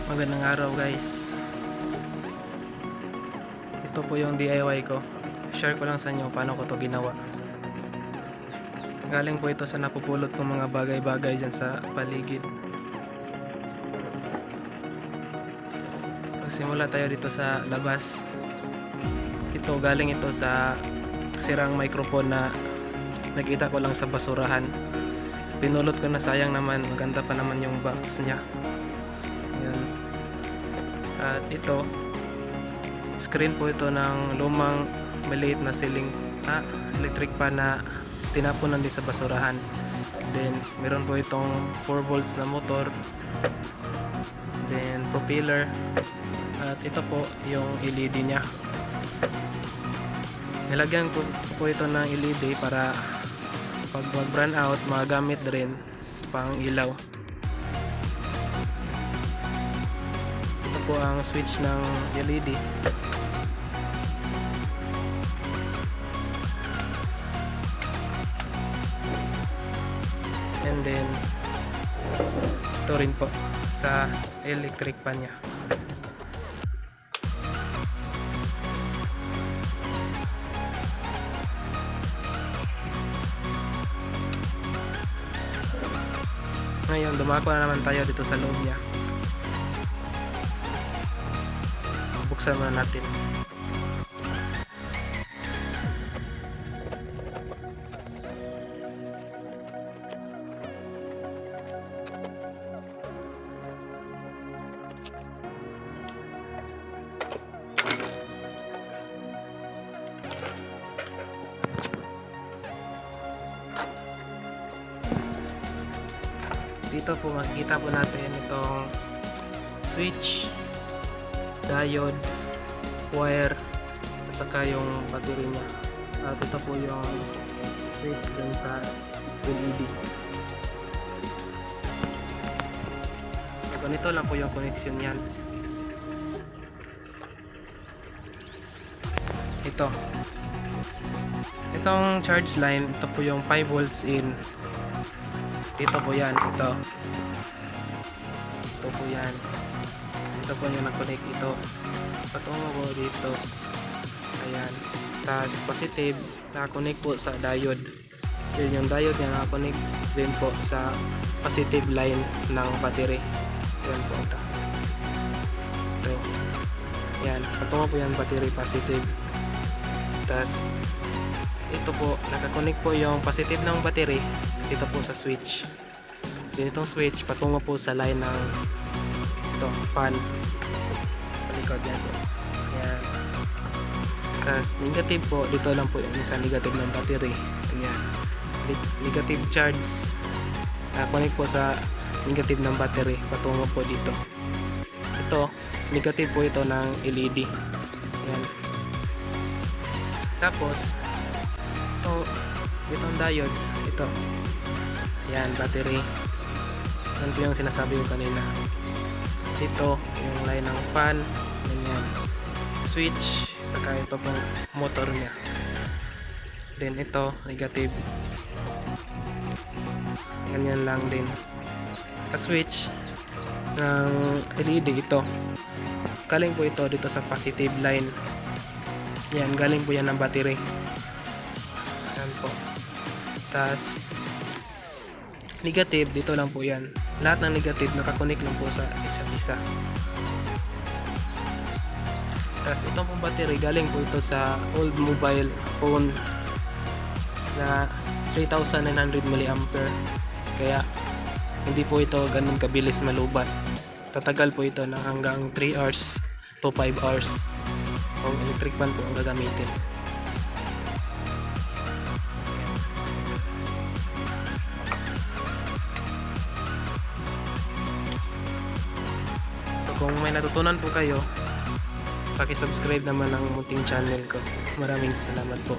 Magandang araw guys. Ito po yung DIY ko. Share ko lang sa inyo paano ko to ginawa. Galing po ito sa napupulot kong mga bagay-bagay dyan sa paligid. Magsimula tayo dito sa labas. Galing ito sa sirang microphone na nakita ko lang sa basurahan. Pinulot ko na, sayang naman, maganda pa naman yung box niya. Ayan. At ito, screen po ito ng lumang maliit na electric fan na tinapunan din sa basurahan. Then meron po itong 4 volts na motor, then propeller, at ito po yung LED nya. Nilagyan ko po ito ng LED para pag mag-run out, magamit rin pang ilaw. Ito po ang switch ng LED. And then ito rin po sa electric fan nya. Ngayon, dumako na naman tayo dito sa loob niya. Buksan muna natin. Dito po makikita po natin itong switch, diode, wire, at saka yung battery nya. At ito po yung switch dun sa LED. So, ganito lang po yung connection yan. Itong charge line, ito po yung 5 volts in. Ito po yan, ito po yan, ito po yung na-connect ito, patungo po dito, ayan, tas positive naka-connect po sa diode, yun yung diode niya naka-connect din po sa positive line ng battery, yan po ito, yan, patungo po yan battery positive, tas ito po, naka-connect po yung positive ng battery dito po sa switch. Then itong switch patungo po sa line ng fan. Palikod yan po. Ayan. Tapos negative po, dito lang po yung isa negative ng battery. Ayan. Negative charge. Connect po sa negative ng battery. Patungo po dito. Ito, negative po ito ng LED. Ayan. Tapos, itong diode, ito. Yan, battery. Yan po yung sinasabi ko kanina. Tapos ito, yung line ng fan. Ganyan. Switch. Saka ito pong motor niya. Then ito, negative. Ganyan lang din. Switch ng LED ito. Galing po ito dito sa positive line. Yan, galing po yan ng battery. Yan po. Tapos negative, dito lang po yan. Lahat ng negative nakakonect lang po sa isa't isa. Tapos itong pong battery, galing po ito sa old mobile phone na 3,900 mAh. Kaya hindi po ito ganun kabilis malubat. Tatagal po ito na hanggang 3 hours to 5 hours kung electric fan po ang gagamitin. Kung may natutunan po kayo, paki-subscribe naman ang munting channel ko. Maraming salamat po.